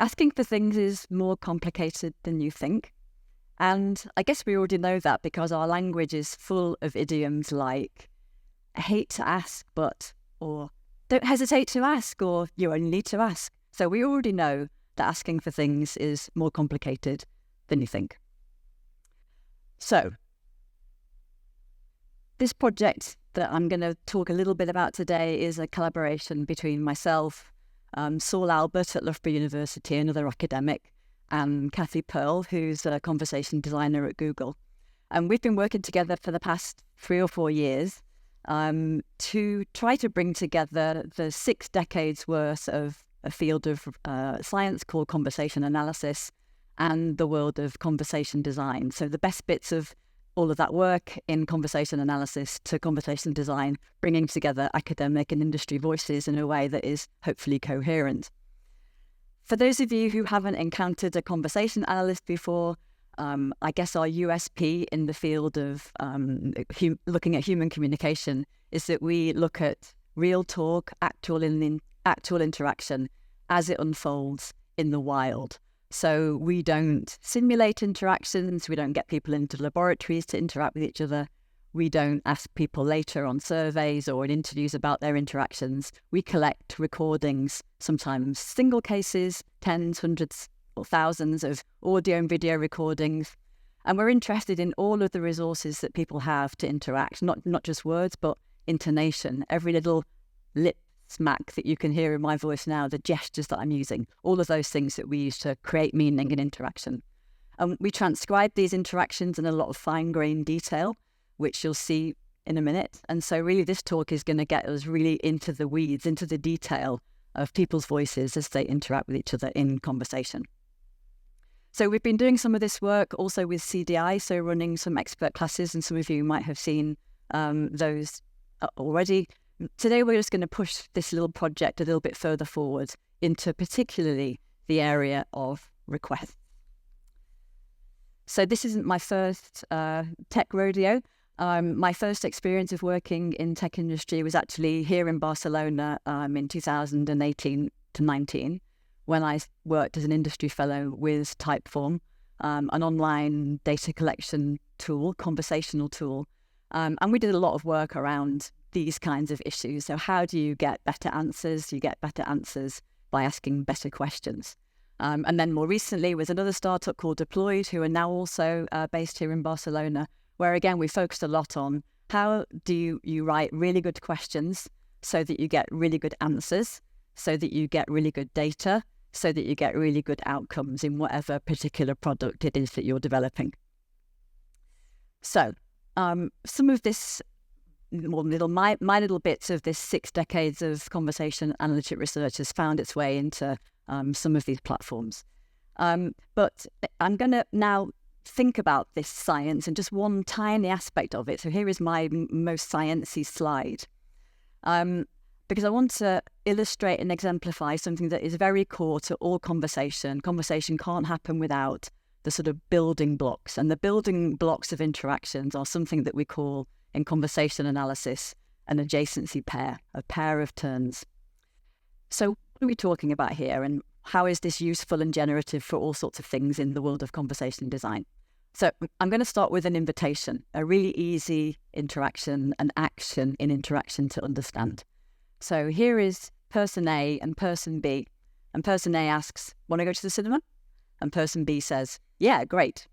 Asking for things is more complicated than you think. And I guess we already know that because our language is full of idioms like I hate to ask, but, or don't hesitate to ask, or you only need to ask. So we already know that asking for things is more complicated than you think. So this project that I'm going to talk a little bit about today is a collaboration between myself, Saul Albert at Loughborough University, another academic, and Kathy Pearl, who's a conversation designer at Google. And we've been working together for the past 3 or 4 years to try to bring together the 6 decades worth of a field of science called conversation analysis and the world of conversation design. So the best bits of all of that work in conversation analysis to conversation design, bringing together academic and industry voices in a way that is hopefully coherent. For those of you who haven't encountered a conversation analyst before, I guess our USP in the field of looking at human communication is that we look at real talk, actual interaction as it unfolds in the wild. So we don't simulate interactions, we don't get people into laboratories to interact with each other, we don't ask people later on surveys or in interviews about their interactions. We collect recordings, sometimes single cases, tens, hundreds or thousands of audio and video recordings. And we're interested in all of the resources that people have to interact, not just words, but intonation, every little lip smack that you can hear in my voice now, the gestures that I'm using, all of those things that we use to create meaning and interaction. And we transcribe these interactions in a lot of fine-grained detail, which you'll see in a minute. And so really this talk is going to get us really into the weeds, into the detail of people's voices as they interact with each other in conversation. So we've been doing some of this work also with CDI, so running some expert classes, and some of you might have seen those already. Today we're just going to push this little project a little bit further forward into particularly the area of requests. So this isn't my first tech rodeo. My first experience of working in tech industry was actually here in Barcelona in 2018 to 19, when I worked as an industry fellow with Typeform, an online data collection tool, conversational tool. And we did a lot of work around these kinds of issues. So how do you get better answers? You get better answers by asking better questions. And then more recently was another startup called Deployed, who are now also based here in Barcelona, where again, we focused a lot on how do you write really good questions so that you get really good answers, so that you get really good data, so that you get really good outcomes in whatever particular product it is that you're developing. So some of this, my little bits of this 6 decades of conversation analytic research has found its way into some of these platforms. But I'm going to now think about this science and just one tiny aspect of it. So here is my most sciencey slide. Because I want to illustrate and exemplify something that is very core to all conversation. Conversation can't happen without the sort of building blocks. And the building blocks of interactions are something that we call in conversation analysis an adjacency pair, a pair of turns. So what are we talking about here, and how is this useful and generative for all sorts of things in the world of conversation design? So I'm going to start with an invitation, a really easy interaction, an action in interaction to understand. So here is person A and person B. And person A asks, want to go to the cinema? And person B says, yeah, great.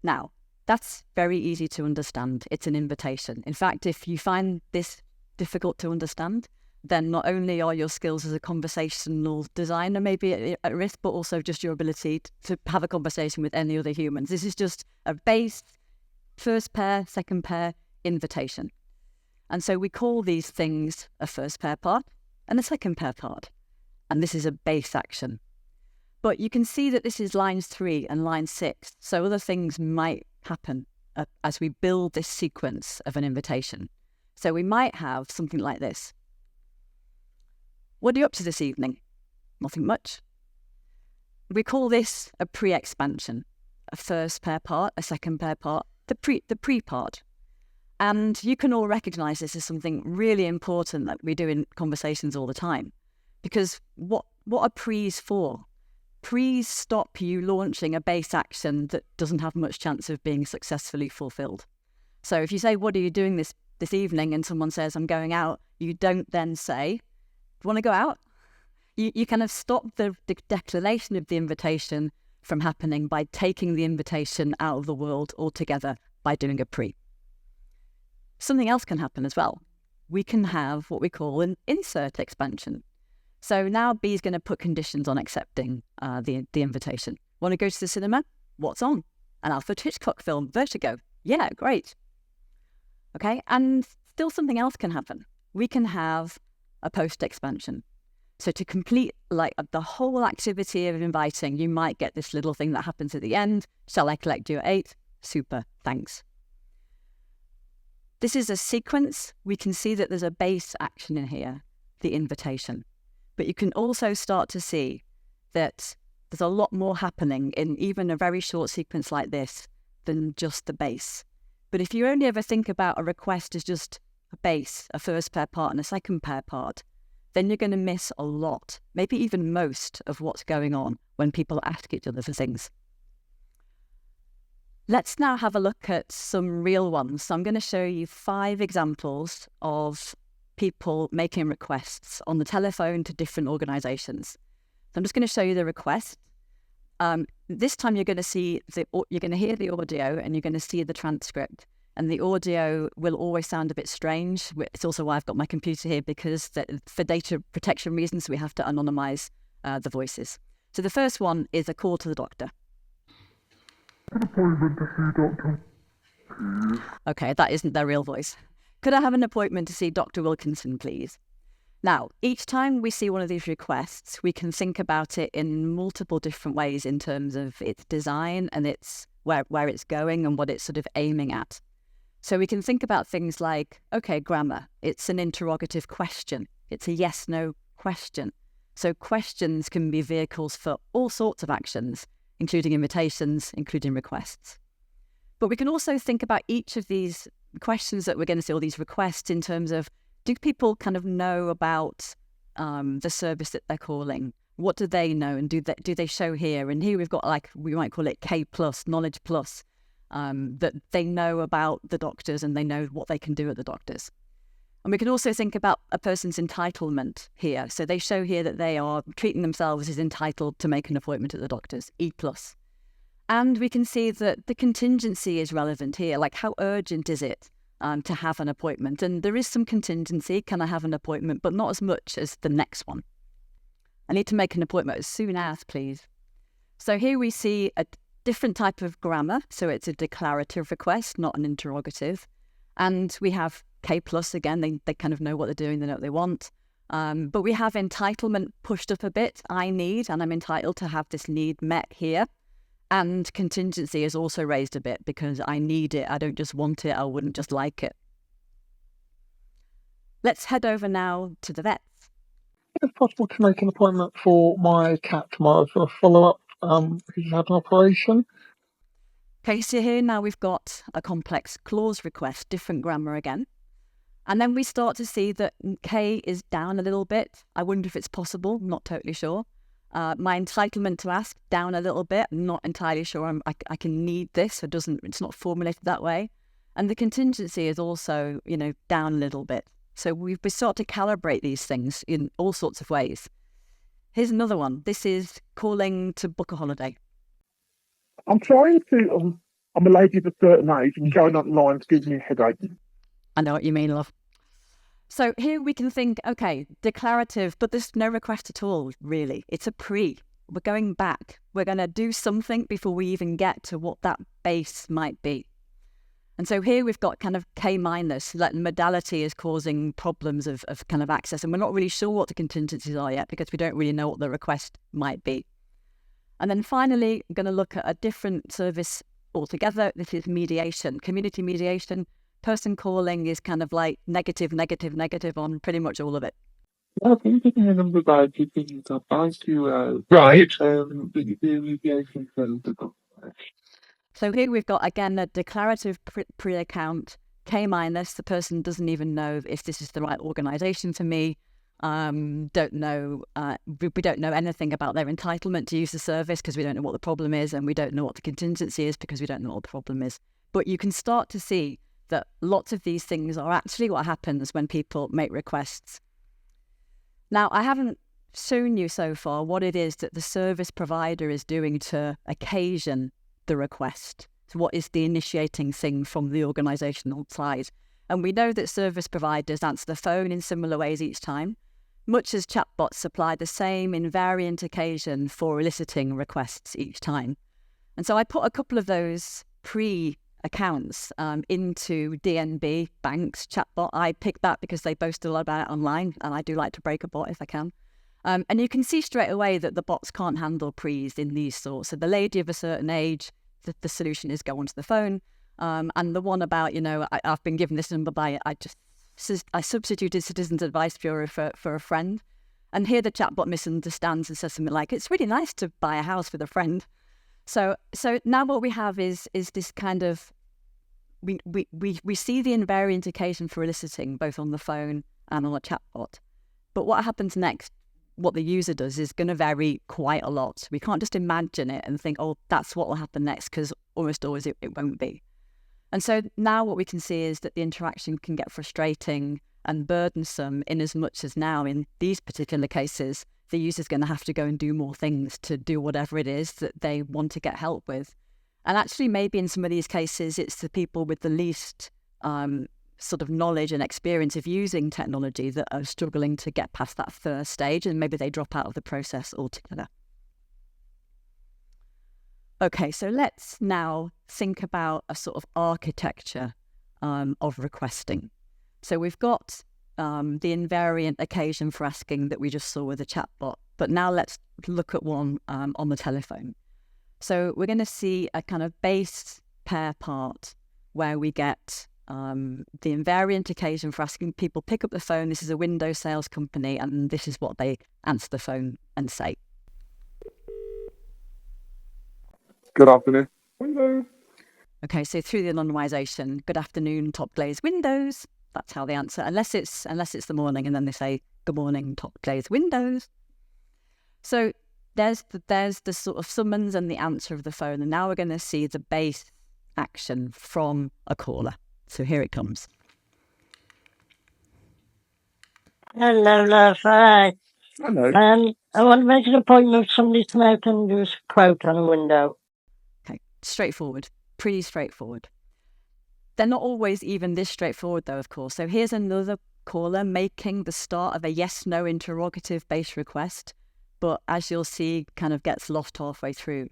Now, that's very easy to understand. It's an invitation. In fact, if you find this difficult to understand, then not only are your skills as a conversational designer maybe at risk, but also just your ability to have a conversation with any other humans. This is just a base, first pair, second pair, invitation. And so we call these things a first pair part and a second pair part. And this is a base action. But you can see that this is line 3 and line 6. So other things might happen as we build this sequence of an invitation. So we might have something like this. What are you up to this evening? Nothing much. We call this a pre-expansion, a first pair part, a second pair part, the pre part. And you can all recognize this as something really important that we do in conversations all the time. Because what are pre's for? Pre's stop you launching a base action that doesn't have much chance of being successfully fulfilled. So if you say, what are you doing this evening? And someone says, I'm going out. You don't then say, do you want to go out? You kind of stop the declaration of the invitation from happening by taking the invitation out of the world altogether by doing a pre. Something else can happen as well. We can have what we call an insert expansion. So now B is going to put conditions on accepting the invitation. Want to go to the cinema? What's on? An Alfred Hitchcock film, Vertigo. Yeah, great. Okay, and still something else can happen. We can have a post expansion. So to complete like the whole activity of inviting, you might get this little thing that happens at the end. Shall I collect you at 8? Super, thanks. This is a sequence. We can see that there's a base action in here, the invitation. But you can also start to see that there's a lot more happening in even a very short sequence like this than just the base. But if you only ever think about a request as just a base, a first pair part and a second pair part, then you're going to miss a lot, maybe even most of what's going on when people ask each other for things. Let's now have a look at some real ones. So I'm going to show you 5 examples of people making requests on the telephone to different organisations. So I'm just going to show you the request. This time you're going to see you're going to hear the audio and you're going to see the transcript. And the audio will always sound a bit strange. It's also why I've got my computer here, because for data protection reasons, we have to anonymise the voices. So the first one is a call to the doctor. An appointment to see Dr. Okay, that isn't their real voice. Could I have an appointment to see Dr. Wilkinson, please? Now, each time we see one of these requests, we can think about it in multiple different ways in terms of its design and its where it's going and what it's sort of aiming at. So we can think about things like, okay, grammar, it's an interrogative question. It's a yes-no question. So questions can be vehicles for all sorts of actions, including invitations, including requests. But we can also think about each of these questions that we're going to see, all these requests, in terms of, do people kind of know about the service that they're calling? What do they know? And do they show here? And here we've got, like, we might call it K+, knowledge plus. That they know about the doctors and they know what they can do at the doctors. And we can also think about a person's entitlement here. So they show here that they are treating themselves as entitled to make an appointment at the doctors, E+. And we can see that the contingency is relevant here, like how urgent is it to have an appointment? And there is some contingency, can I have an appointment, but not as much as the next one. I need to make an appointment as soon as, please. So here we see a different type of grammar. So it's a declarative request, not an interrogative. And we have K+, again, they kind of know what they're doing, they know what they want. But we have entitlement pushed up a bit. I need, and I'm entitled to have this need met here. And contingency is also raised a bit because I need it. I don't just want it. I wouldn't just like it. Let's head over now to the vets. Is it possible to make an appointment for my cat tomorrow for a follow-up? He's had an operation. Okay, so here now we've got a complex clause request, different grammar again. And then we start to see that K is down a little bit. I wonder if it's possible, not totally sure. My entitlement to ask, down a little bit. I'm not entirely sure I can need this. It's not formulated that way. And the contingency is also, down a little bit. So we start to calibrate these things in all sorts of ways. Here's another one. This is calling to book a holiday. I'm trying to, I'm a lady of a certain age and going online gives me a headache. I know what you mean, love. So here we can think, okay, declarative, but there's no request at all, really. It's a pre. We're going back. We're going to do something before we even get to what that base might be. And so here we've got kind of K-, like modality is causing problems of kind of access. And we're not really sure what the contingencies are yet because we don't really know what the request might be. And then finally, I'm going to look at a different service altogether. This is mediation, community mediation. Person calling is kind of like negative on pretty much all of it. I think you can number about things about you, right. The mediation center. So here we've got, again, a declarative pre-account, K-, the person doesn't even know if this is the right organisation for me. don't know, we don't know anything about their entitlement to use the service because we don't know what the problem is, and we don't know what the contingency is because we don't know what the problem is. But you can start to see that lots of these things are actually what happens when people make requests. Now, I haven't shown you so far what it is that the service provider is doing to occasion the request. So what is the initiating thing from the organisational side? And we know that service providers answer the phone in similar ways each time, much as chatbots supply the same invariant occasion for eliciting requests each time. And so I put a couple of those pre-accounts into DNB Bank's chatbot. I picked that because they boast a lot about it online, and I do like to break a bot if I can. And you can see straight away that the bots can't handle pre's in these sorts. So the lady of a certain age, the solution is go onto the phone. And the one about, I've been given this number by, I substituted Citizens Advice Bureau for a friend. And here the chatbot misunderstands and says something like, it's really nice to buy a house with a friend. So now what we have is this kind of, we see the invariant occasion for eliciting both on the phone and on a chatbot. But what happens next, what the user does, is going to vary quite a lot. We can't just imagine it and think, oh, that's what will happen next, because almost always it won't be. And so now what we can see is that the interaction can get frustrating and burdensome, in as much as now in these particular cases, the user's going to have to go and do more things to do whatever it is that they want to get help with. And actually, maybe in some of these cases, it's the people with the least sort of knowledge and experience of using technology that are struggling to get past that first stage, and maybe they drop out of the process altogether. Okay, so let's now think about a sort of architecture of requesting. So we've got the invariant occasion for asking that we just saw with the chatbot, but now let's look at one on the telephone. So we're going to see a kind of base pair part where we get the invariant occasion for asking people pick up the phone. This is a Windows sales company, and this is what they answer the phone and say. Good afternoon. Windows. Okay, so through the anonymization, good afternoon, top glazed windows. That's how they answer, unless it's the morning, and then they say good morning, top glazed windows. So there's the sort of summons and the answer of the phone, and now we're going to see the base action from a caller. So here it comes. Hello, love. Hi. Hello. I want to make an appointment with somebody to come out and do a quote on a window. Okay, straightforward, pretty straightforward. They're not always even this straightforward, though, of course. So here's another caller making the start of a yes-no interrogative based request, but as you'll see, kind of gets lost halfway through.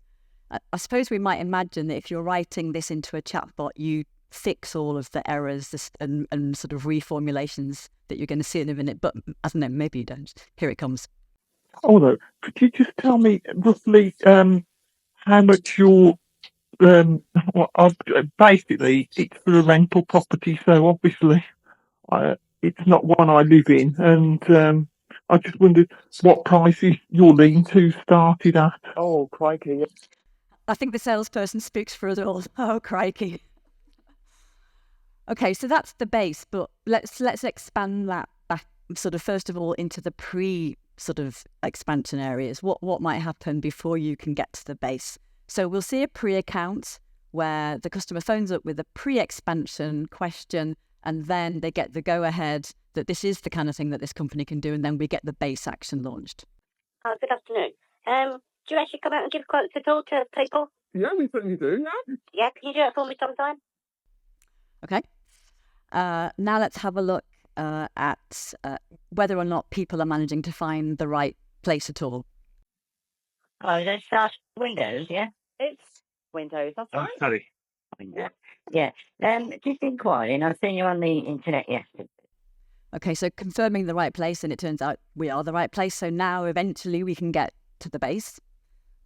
I suppose we might imagine that if you're writing this into a chatbot, you fix all of the errors and sort of reformulations that you're going to see in a minute, but I don't know, maybe you don't. Here it comes. Although, could you just tell me roughly how much your basically it's for a rental property, so obviously it's not one I live in, and I just wondered what prices your lean-to started at. Oh, crikey! I think the salesperson speaks for us all. Oh, crikey! Okay, so that's the base, but let's expand that back, sort of first of all into the sort of expansion areas. What might happen before you can get to the base? So we'll see a pre-account where the customer phones up with a pre-expansion question, and then they get the go-ahead that this is the kind of thing that this company can do, and then we get the base action launched. Oh, good afternoon. Do you actually come out and give quotes at all to people? Yeah, we certainly do. Yeah. Yeah, can you do it for me sometime? Okay. Now let's have a look at whether or not people are managing to find the right place at all. Oh, let's start Windows, yeah? It's Windows, that's right. Sorry. Windows. Yeah. Just inquiring, I've seen you on the internet yesterday. Okay, so confirming the right place, and it turns out we are the right place. So now eventually we can get to the base.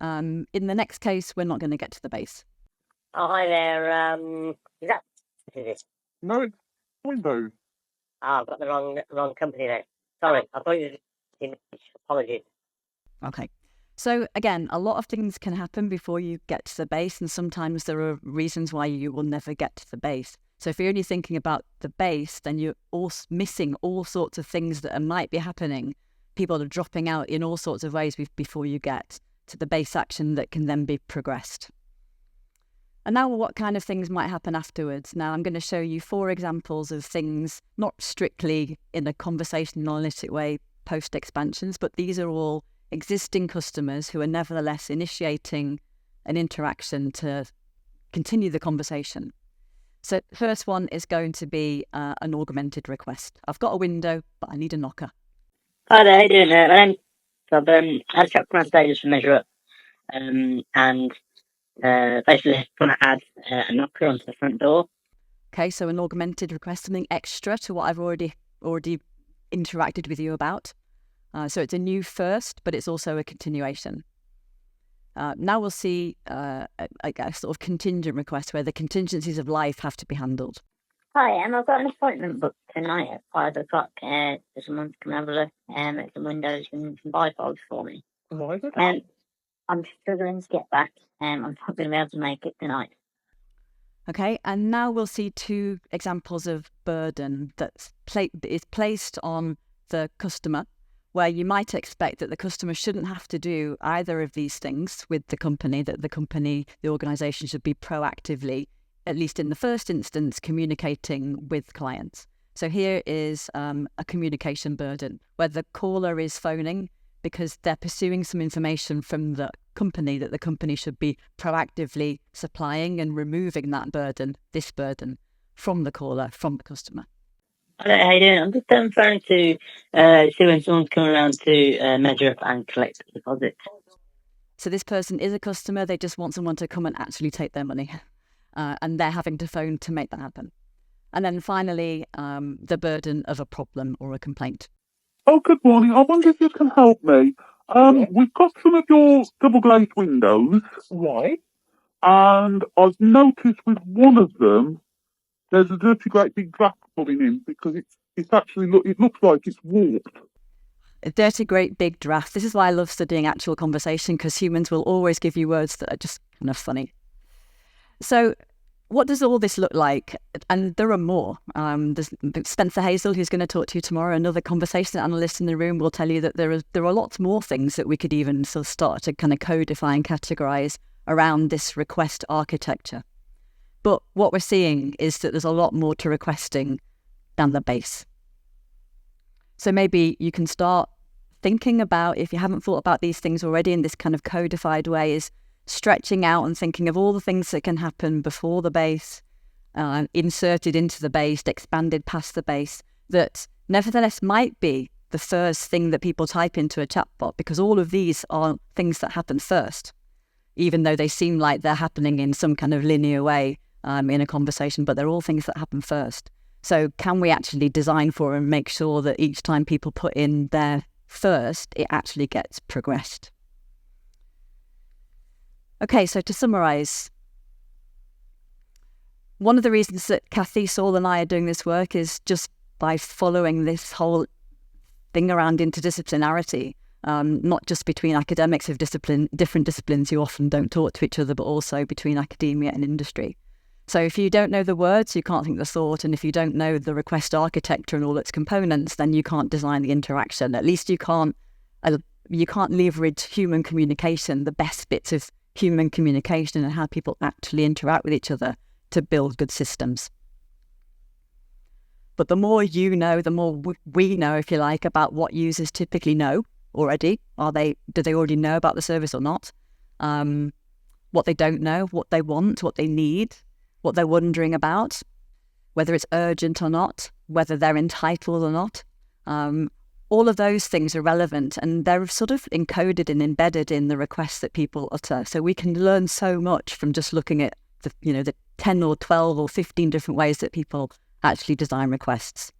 In the next case, we're not going to get to the base. Oh, hi there. Is that what it is? No, it's Windows. Oh, I've got the wrong company there. Sorry, I thought you did. Apologies. Okay. So again, a lot of things can happen before you get to the base, and sometimes there are reasons why you will never get to the base. So if you're only thinking about the base, then you're also missing all sorts of things that might be happening. People are dropping out in all sorts of ways before you get to the base action that can then be progressed. And now what kind of things might happen afterwards? Now I'm going to show you 4 examples of things, not strictly in a conversational analytic way post-expansions, but these are all existing customers who are nevertheless initiating an interaction to continue the conversation. So the first one is going to be an augmented request. I've got a window, but I need a knocker. Hi there, how you doing? My name's I've had a chat from our stages for Measure Up, and basically want to add a knocker onto the front door. Okay, so an augmented request, something extra to what I've already interacted with you about. So it's a new first, but it's also a continuation. Now we'll see a sort of contingent request where the contingencies of life have to be handled. Hi, I've got an appointment booked tonight at 5 o'clock. For someone to come have a look at some windows and some bipods for me. Why is it? I'm struggling to get back. I'm not going to be able to make it tonight. Okay, and now we'll see 2 examples of burden that is placed on the customer, where you might expect that the customer shouldn't have to do either of these things with the company, that the organisation should be proactively, at least in the first instance, communicating with clients. So here is a communication burden, where the caller is phoning because they're pursuing some information from the company that the company should be proactively supplying and removing that burden, this burden, from the caller, from the customer. Hello, how you doing? I'm just phoning to see when someone's coming around to measure up and collect the deposit. So this person is a customer, they just want someone to come and actually take their money. And they're having to phone to make that happen. And then finally, the burden of a problem or a complaint. Oh, good morning. I wonder if you can help me. We've got some of your double glazed windows. Right. And I've noticed with one of them, there's a dirty great big draft pulling in because it's actually it looks like it's warped. A dirty great big draft. This is why I love studying actual conversation, because humans will always give you words that are just kind of funny. So what does all this look like? And there are more. There's Spencer Hazel, who's going to talk to you tomorrow, another conversation analyst in the room, will tell you that there are lots more things that we could even sort of start to kind of codify and categorize around this request architecture. But what we're seeing is that there's a lot more to requesting than the base. So maybe you can start thinking about, if you haven't thought about these things already in this kind of codified way, is stretching out and thinking of all the things that can happen before the base, inserted into the base, expanded past the base, that nevertheless might be the first thing that people type into a chatbot, because all of these are things that happen first, even though they seem like they're happening in some kind of linear way in a conversation, but they're all things that happen first. So can we actually design for and make sure that each time people put in their first, it actually gets progressed? Okay, so to summarise, one of the reasons that Kathy, Saul and I are doing this work is just by following this whole thing around interdisciplinarity, not just between academics of different disciplines who often don't talk to each other, but also between academia and industry. So if you don't know the words, you can't think the thought, and if you don't know the request architecture and all its components, then you can't design the interaction. At least you can't leverage human communication, the best bits of human communication and how people actually interact with each other to build good systems. But the more you know, the more we know, if you like, about what users typically know already. Do they already know about the service or not? What they don't know, what they want, what they need, what they're wondering about, whether it's urgent or not, whether they're entitled or not. All of those things are relevant, and they're sort of encoded and embedded in the requests that people utter. So we can learn so much from just looking at the 10 or 12 or 15 different ways that people actually design requests.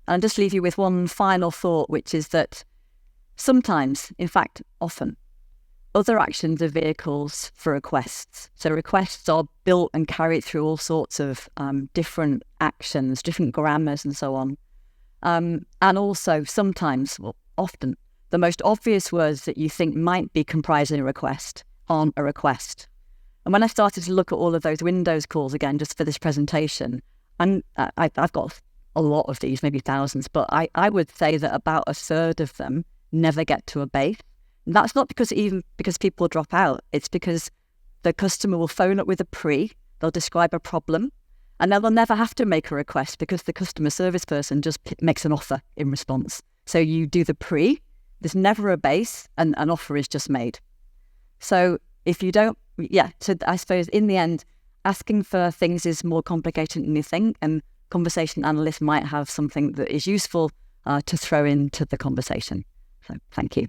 And I'll just leave you with one final thought, which is that sometimes, in fact, often, other actions are vehicles for requests. So requests are built and carried through all sorts of different actions, different grammars and so on. And also sometimes, well, often, the most obvious words that you think might be comprising a request aren't a request. And when I started to look at all of those Windows calls again, just for this presentation, and I've got a lot of these, maybe thousands, but I would say that about a third of them never get to a base. And that's not because people drop out. It's because the customer will phone up with a pre, they'll describe a problem, and they'll never have to make a request because the customer service person just makes an offer in response. So you do the pre, there's never a base, and an offer is just made. So if you don't, so I suppose in the end, asking for things is more complicated than you think, and conversation analysts might have something that is useful to throw into the conversation. So thank you.